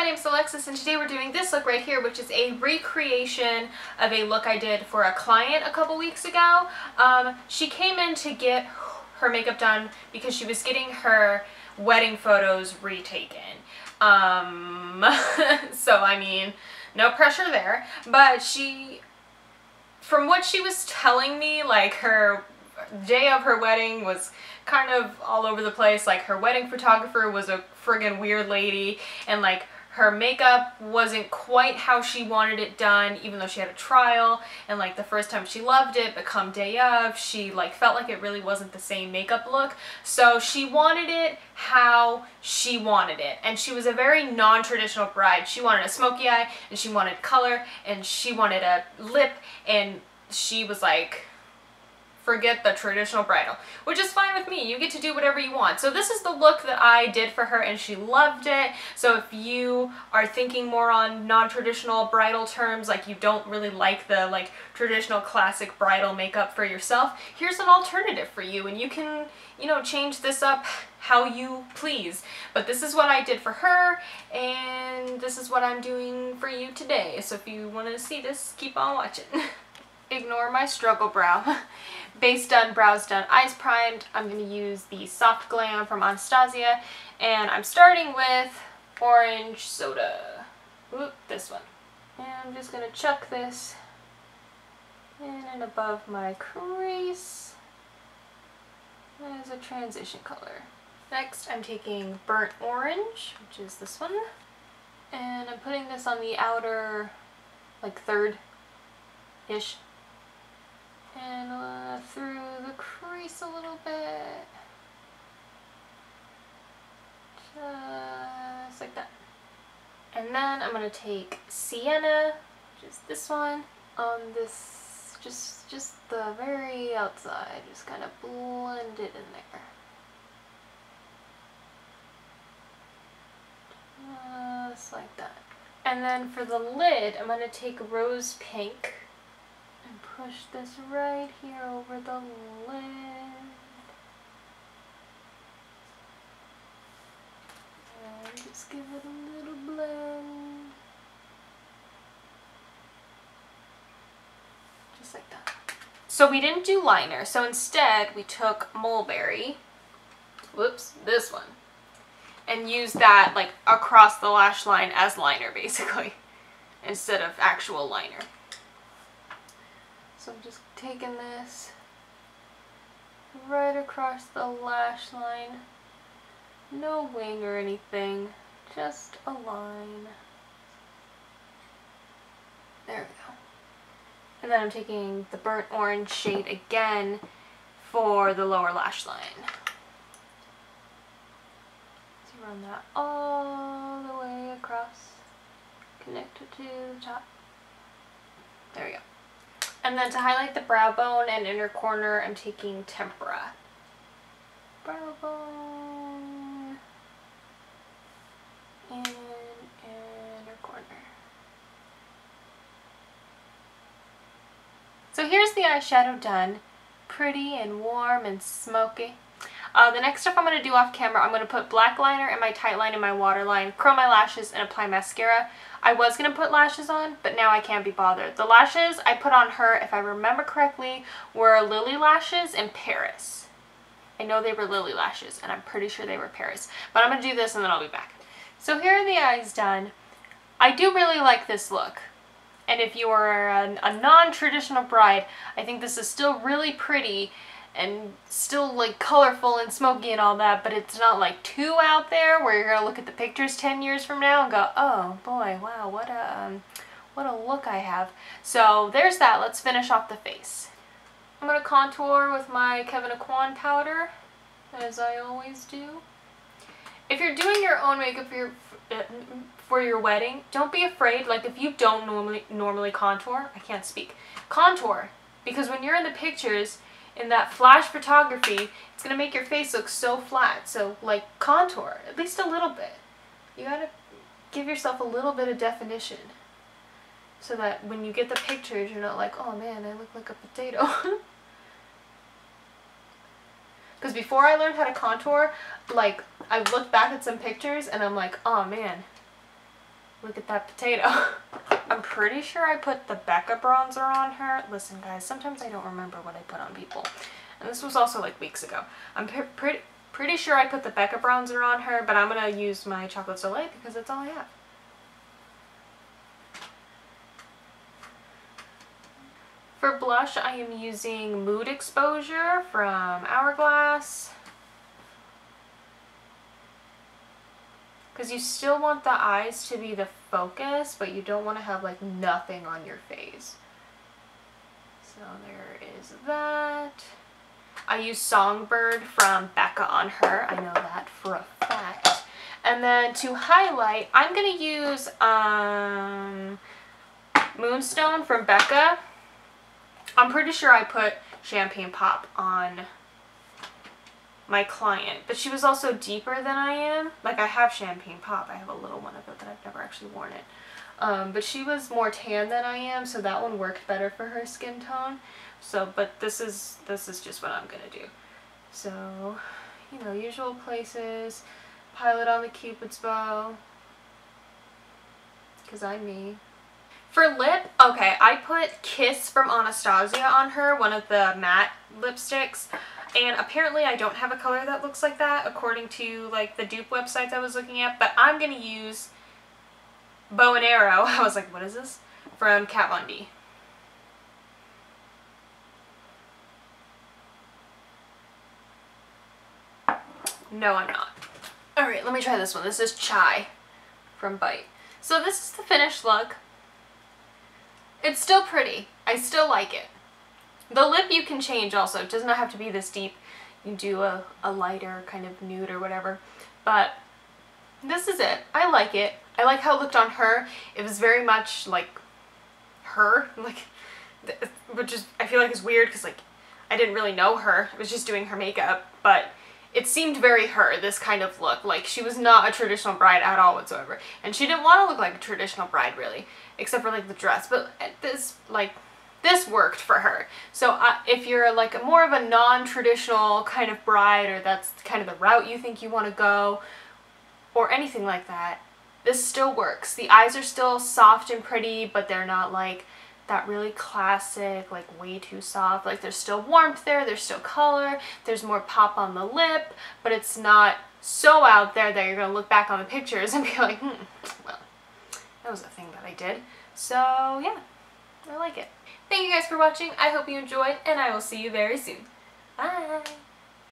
name's Alexis and today we're doing this look right here, which is a recreation of a look I did for a client a couple weeks ago. She came in to get her makeup done because she was getting her wedding photos retaken. So I mean, no pressure there, but from what she was telling me, like her day of her wedding was kind of all over the place. Like her wedding photographer was a friggin' weird lady, and like her makeup wasn't quite how she wanted it done, even though she had a trial, and like the first time she loved it, but come day of, she like felt like it really wasn't the same makeup look. So she wanted it how she wanted it, and she was a very non-traditional bride. She wanted a smoky eye, and she wanted color, and she wanted a lip, and she was like, forget the traditional bridal, which is fine with me. You get to do whatever you want. So this is the look that I did for her and she loved it. So if you are thinking more on non-traditional bridal terms, like you don't really like the like traditional classic bridal makeup for yourself, here's an alternative for you, and you can, you know, change this up how you please. But this is what I did for her, and this is what I'm doing for you today. So if you want to see this, keep on watching. Ignore my struggle brow. Base done, brows done, eyes primed. I'm going to use the Soft Glam from Anastasia, and I'm starting with Orange Soda. Oop, this one. And I'm just going to chuck this in and above my crease as a transition color. Next, I'm taking Burnt Orange, which is this one, and I'm putting this on the outer, like, third-ish. And through the crease a little bit, just like that. And then I'm going to take Sienna, which is this one, on this, just the very outside, just kind of blend it in there. Just like that. And then for the lid, I'm going to take Rose Pink and push this right here over the lid. And just give it a little blend. Just like that. So we didn't do liner, so instead we took Mulberry, whoops, this one, and used that like across the lash line as liner basically, instead of actual liner. So I'm just taking this right across the lash line. No wing or anything, just a line. There we go. And then I'm taking the Burnt Orange shade again for the lower lash line. So run that all the way across, connect it to the top. There we go. And then to highlight the brow bone and inner corner, I'm taking Tempera. Brow bone and inner corner. So here's the eyeshadow done. Pretty and warm and smoky. The next stuff I'm going to do off camera, I'm going to put black liner in my tight line and my waterline, curl my lashes, and apply mascara. I was going to put lashes on, but now I can't be bothered. The lashes I put on her, if I remember correctly, were Lily lashes in Paris. I know they were Lily lashes, and I'm pretty sure they were Paris. But I'm going to do this and then I'll be back. So here are the eyes done. I do really like this look. And if you are a non-traditional bride, I think this is still really pretty and still like colorful and smoky and all that, but it's not like too out there where you're gonna look at the pictures 10 years from now and go, oh boy, wow, what a look I have. So there's that. Let's finish off the face. I'm gonna contour with my Kevyn Aucoin powder, as I always do. If you're doing your own makeup for your wedding, don't be afraid. Like if you don't normally contour, I can't speak, contour, because when you're in the pictures, in that flash photography, it's going to make your face look so flat. So, like, contour, at least a little bit. You gotta give yourself a little bit of definition. So that when you get the pictures, you're not like, oh man, I look like a potato. Because before I learned how to contour, like, I looked back at some pictures and I'm like, oh man, Look at that potato. I'm pretty sure I put the Becca bronzer on her. Listen guys, sometimes I don't remember what I put on people. And this was also like weeks ago. I'm pretty sure I put the Becca bronzer on her, but I'm going to use my Chocolate Soleil because that's all I have. For blush, I am using Mood Exposure from Hourglass. Because you still want the eyes to be the focus, but you don't want to have like nothing on your face. So there is that. I use Songbird from Becca on her. I know that for a fact. And then to highlight, I'm going to use Moonstone from Becca. I'm pretty sure I put Champagne Pop on my client, but she was also deeper than I am. Like, I have Champagne Pop. I have a little one of it, but I've never actually worn it. But she was more tan than I am, so that one worked better for her skin tone. So, but this is just what I'm gonna do. So, you know, usual places. Pilot on the Cupid's bow, because I'm me. For lip, okay, I put Kiss from Anastasia on her, one of the matte lipsticks. And apparently I don't have a color that looks like that according to like the dupe websites I was looking at, but I'm going to use Bow and Arrow. I was like, what is this? From Kat Von D. No, I'm not. Alright, let me try this one. This is Chai from Bite. So this is the finished look. It's still pretty. I still like it. The lip you can change also. It does not have to be this deep. You do a lighter kind of nude or whatever. But this is it. I like it. I like how it looked on her. It was very much like her. Like, which is, I feel like is weird because like I didn't really know her. I was just doing her makeup. But it seemed very her, this kind of look. Like, she was not a traditional bride at all whatsoever. And she didn't want to look like a traditional bride, really. Except for, like, the dress. But this, like, this worked for her. So, if you're, like, more of a non-traditional kind of bride, or that's kind of the route you think you want to go, or anything like that, this still works. The eyes are still soft and pretty, but they're not, like, that really classic, like way too soft. Like, there's still warmth there, there's still color, there's more pop on the lip, but it's not so out there that you're gonna look back on the pictures and be like, well, that was a thing that I did. So yeah, I like it. Thank you guys for watching. I hope you enjoyed, and I will see you very soon. Bye!